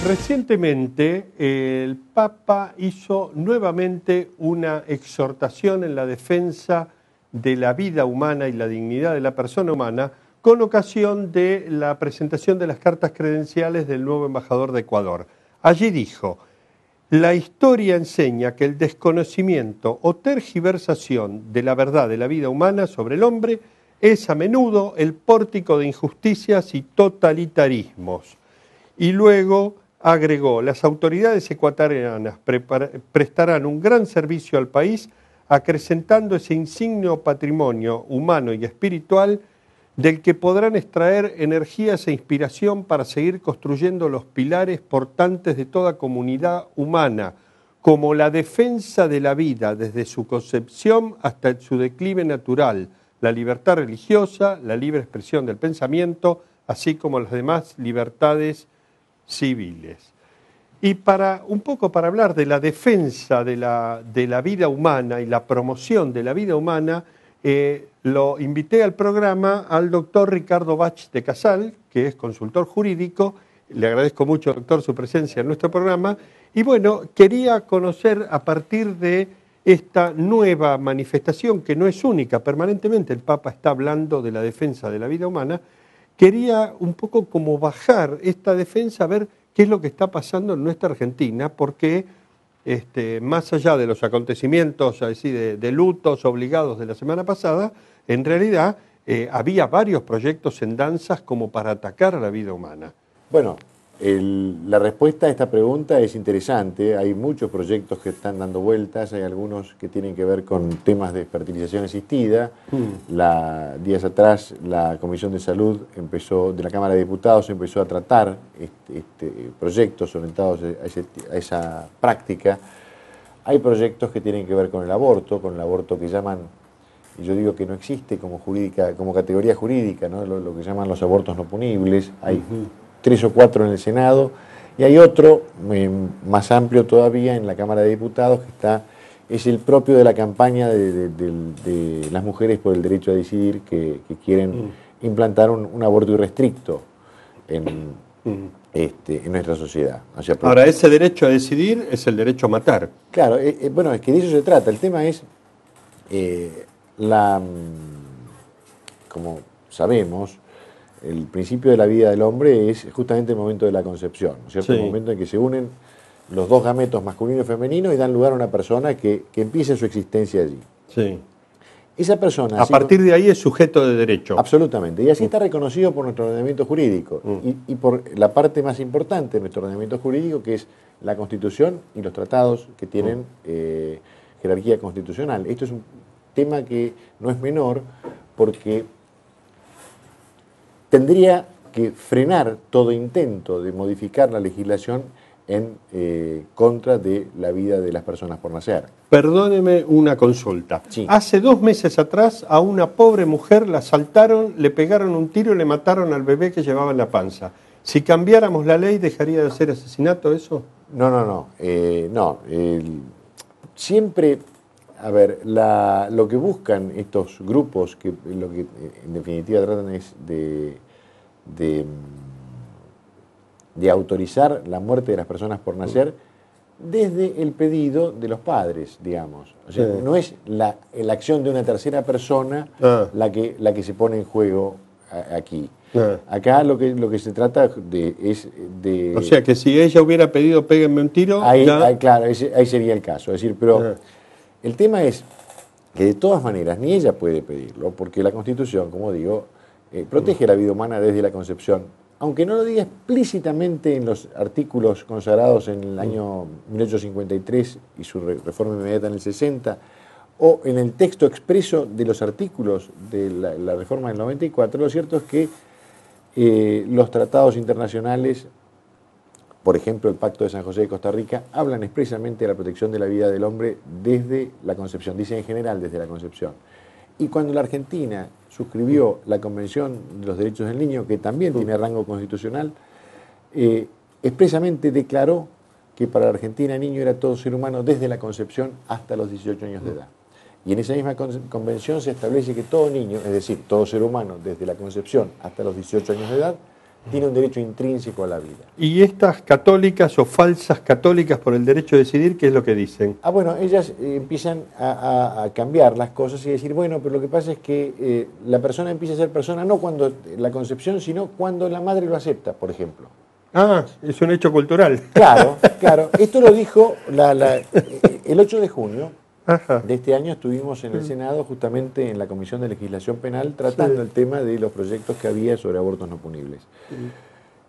Recientemente el Papa hizo nuevamente una exhortación en la defensa de la vida humana y la dignidad de la persona humana con ocasión de la presentación de las cartas credenciales del nuevo embajador de Ecuador. Allí dijo: la historia enseña que el desconocimiento o tergiversación de la verdad de la vida humana sobre el hombre es a menudo el pórtico de injusticias y totalitarismos. Y luego agregó: las autoridades ecuatorianas prestarán un gran servicio al país, acrecentando ese insigne patrimonio humano y espiritual del que podrán extraer energías e inspiración para seguir construyendo los pilares portantes de toda comunidad humana, como la defensa de la vida desde su concepción hasta su declive natural, la libertad religiosa, la libre expresión del pensamiento, así como las demás libertades civiles. Y un poco para hablar de la defensa de la vida humana y la promoción de la vida humana, lo invité al programa al doctor Ricardo Bach de Casal, que es consultor jurídico. Le agradezco mucho, doctor, su presencia en nuestro programa. Y bueno, quería conocer a partir de esta nueva manifestación, que no es única, permanentemente el Papa está hablando de la defensa de la vida humana. Quería un poco como bajar esta defensa, a ver qué es lo que está pasando en nuestra Argentina, porque más allá de los acontecimientos así de lutos obligados de la semana pasada, en realidad había varios proyectos en danzas como para atacar a la vida humana. Bueno, la respuesta a esta pregunta es interesante. Hay muchos proyectos que están dando vueltas, hay algunos que tienen que ver con temas de fertilización asistida. Días atrás la Comisión de Salud de la Cámara de Diputados empezó a tratar proyectos orientados a esa práctica. Hay proyectos que tienen que ver con el aborto que llaman, y yo digo que no existe como categoría jurídica, ¿no? Lo que llaman los abortos no punibles. Hay 3 o 4 en el Senado, y hay otro más amplio todavía en la Cámara de Diputados que es el propio de la campaña de las mujeres por el derecho a decidir, que quieren implantar un aborto irrestricto en nuestra sociedad. O sea, ahora, ese derecho a decidir es el derecho a matar. Claro, bueno, es que de eso se trata. El tema es, como sabemos, el principio de la vida del hombre es justamente el momento de la concepción, ¿no es cierto? Sí. El momento en que se unen los dos gametos masculino y femenino y dan lugar a una persona que empieza su existencia allí. Sí. Esa persona... A partir de ahí es sujeto de derecho. Absolutamente. Y así está reconocido por nuestro ordenamiento jurídico y por la parte más importante de nuestro ordenamiento jurídico, que es la Constitución y los tratados que tienen jerarquía constitucional. Esto es un tema que no es menor, porque tendría que frenar todo intento de modificar la legislación en contra de la vida de las personas por nacer. Perdóneme una consulta. Sí. Hace 2 meses atrás a una pobre mujer la asaltaron, le pegaron un tiro y le mataron al bebé que llevaba en la panza. Si cambiáramos la ley, ¿dejaría de ser asesinato eso? No. Siempre, a ver, lo que buscan estos grupos, que lo que en definitiva tratan es de autorizar la muerte de las personas por nacer desde el pedido de los padres, digamos. O sea, no es la acción de una tercera persona la que se pone en juego aquí. Acá lo que se trata es de... O sea, que si ella hubiera pedido péguenme un tiro... Claro, ahí sería el caso. Es decir, pero el tema es que de todas maneras ni ella puede pedirlo, porque la Constitución, como digo, protege la vida humana desde la concepción, aunque no lo diga explícitamente en los artículos consagrados en el año 1853 y su reforma inmediata en el 60, o en el texto expreso de los artículos de la reforma del 94, lo cierto es que los tratados internacionales, por ejemplo el Pacto de San José de Costa Rica, hablan expresamente de la protección de la vida del hombre desde la concepción, dice en general desde la concepción. Y cuando la Argentina suscribió la Convención de los Derechos del Niño, que también tiene rango constitucional, expresamente declaró que para la Argentina niño era todo ser humano desde la concepción hasta los 18 años de edad. Y en esa misma convención se establece que todo niño, es decir, todo ser humano desde la concepción hasta los 18 años de edad, tiene un derecho intrínseco a la vida. ¿Y estas católicas o falsas católicas por el derecho a decidir, qué es lo que dicen? Bueno, ellas empiezan a cambiar las cosas y decir, bueno, pero lo que pasa es que la persona empieza a ser persona no cuando la concepción, sino cuando la madre lo acepta, por ejemplo. Ah, es un hecho cultural. Claro, claro. Esto lo dijo el 8 de junio. Ajá. De este año estuvimos en el Senado, justamente en la Comisión de Legislación Penal, tratando el tema de los proyectos que había sobre abortos no punibles.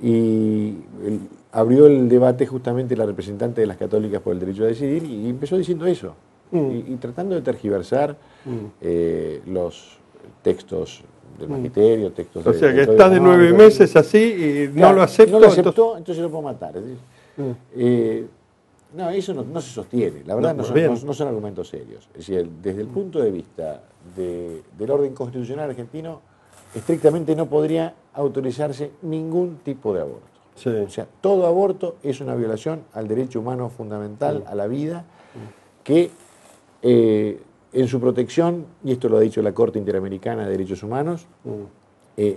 Y abrió el debate justamente la representante de las católicas por el derecho a decidir y empezó diciendo eso, y tratando de tergiversar los textos del magisterio, textos o sea, que está de 9 meses así y claro, no lo acepto. No lo aceptó, entonces lo puedo matar. No, eso no se sostiene, la verdad no son argumentos serios. Es decir, desde el punto de vista del orden constitucional argentino, estrictamente no podría autorizarse ningún tipo de aborto. Sí. O sea, todo aborto es una violación al derecho humano fundamental, a la vida, que en su protección, y esto lo ha dicho la Corte Interamericana de Derechos Humanos,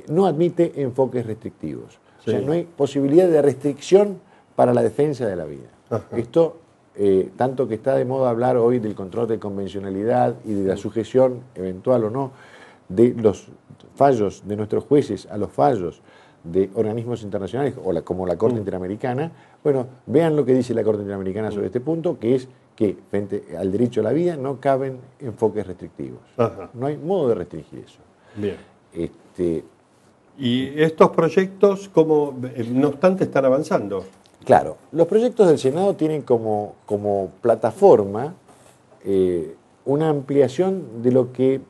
no admite enfoques restrictivos. Sí. O sea, no hay posibilidad de restricción para la defensa de la vida. Ajá. Esto, tanto que está de moda hablar hoy del control de convencionalidad y de la sujeción, eventual o no, de los fallos de nuestros jueces a los fallos de organismos internacionales como la Corte Interamericana. Bueno, vean lo que dice la Corte Interamericana sobre este punto, que es que frente al derecho a la vida no caben enfoques restrictivos. Ajá. No hay modo de restringir eso. Bien. ¿Y estos proyectos, cómo, no obstante, están avanzando? Claro, los proyectos del Senado tienen como plataforma una ampliación de lo que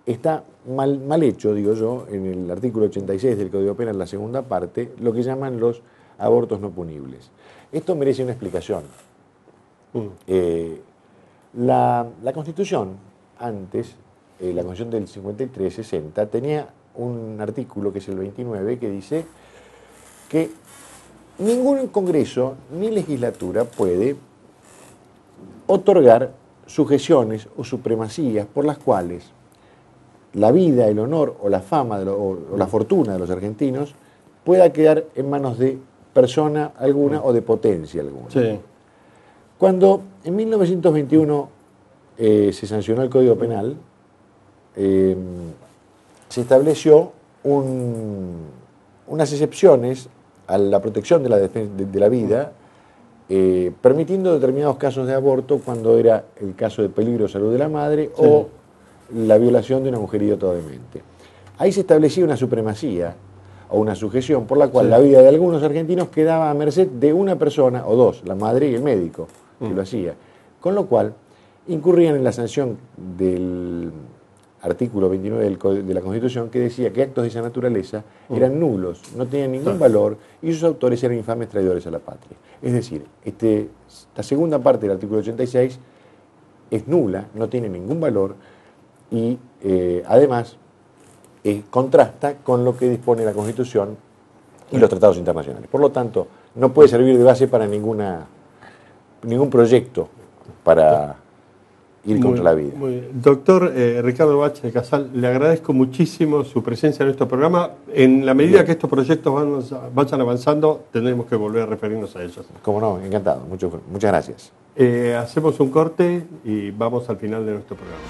está mal hecho, digo yo, en el artículo 86 del Código Penal, la segunda parte, lo que llaman los abortos no punibles. Esto merece una explicación. La Constitución, antes, la Constitución del 53-60, tenía un artículo, que es el 29, que dice que ningún Congreso ni legislatura puede otorgar sujeciones o supremacías por las cuales la vida, el honor o la fama o la fortuna de los argentinos pueda quedar en manos de persona alguna o de potencia alguna. Sí. Cuando en 1921 se sancionó el Código Penal, se estableció unas excepciones a la protección de la vida, permitiendo determinados casos de aborto cuando era el caso de peligro de salud de la madre o la violación de una mujer idiota o demente. Ahí se establecía una supremacía o una sujeción por la cual la vida de algunos argentinos quedaba a merced de una persona o dos, la madre y el médico, que lo hacía. Con lo cual incurrían en la sanción del artículo 29 de la Constitución, que decía que actos de esa naturaleza eran nulos, no tenían ningún valor y sus autores eran infames traidores a la patria. Es decir, esta segunda parte del artículo 86 es nula, no tiene ningún valor y además contrasta con lo que dispone la Constitución y los tratados internacionales. Por lo tanto, no puede servir de base para ningún proyecto para ir contra la vida. Doctor Ricardo Bache de Casal, le agradezco muchísimo su presencia en nuestro programa. En la medida que estos proyectos vayan avanzando, tendremos que volver a referirnos a ellos. Como no, encantado. Muchas gracias. Hacemos un corte y vamos al final de nuestro programa.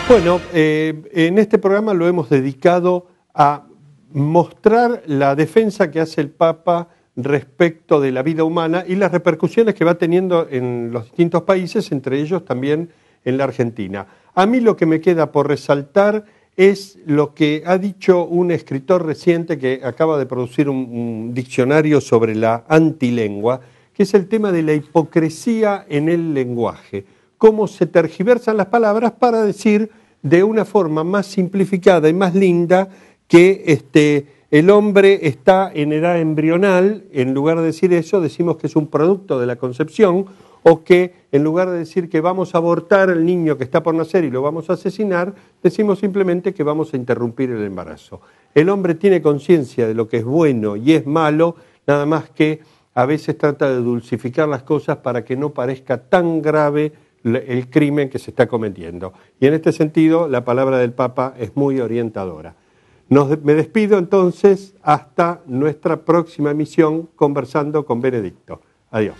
Bueno, en este programa lo hemos dedicado a mostrar la defensa que hace el Papa respecto de la vida humana y las repercusiones que va teniendo en los distintos países, entre ellos también en la Argentina. A mí lo que me queda por resaltar es lo que ha dicho un escritor reciente que acaba de producir un diccionario sobre la antilengua, que es el tema de la hipocresía en el lenguaje. Cómo se tergiversan las palabras para decir de una forma más simplificada y más linda que el hombre está en edad embrional. En lugar de decir eso, decimos que es un producto de la concepción, o que en lugar de decir que vamos a abortar al niño que está por nacer y lo vamos a asesinar, decimos simplemente que vamos a interrumpir el embarazo. El hombre tiene conciencia de lo que es bueno y es malo, nada más que a veces trata de dulcificar las cosas para que no parezca tan grave el crimen que se está cometiendo. Y en este sentido, la palabra del Papa es muy orientadora. Me despido entonces hasta nuestra próxima emisión conversando con Benedicto. Adiós.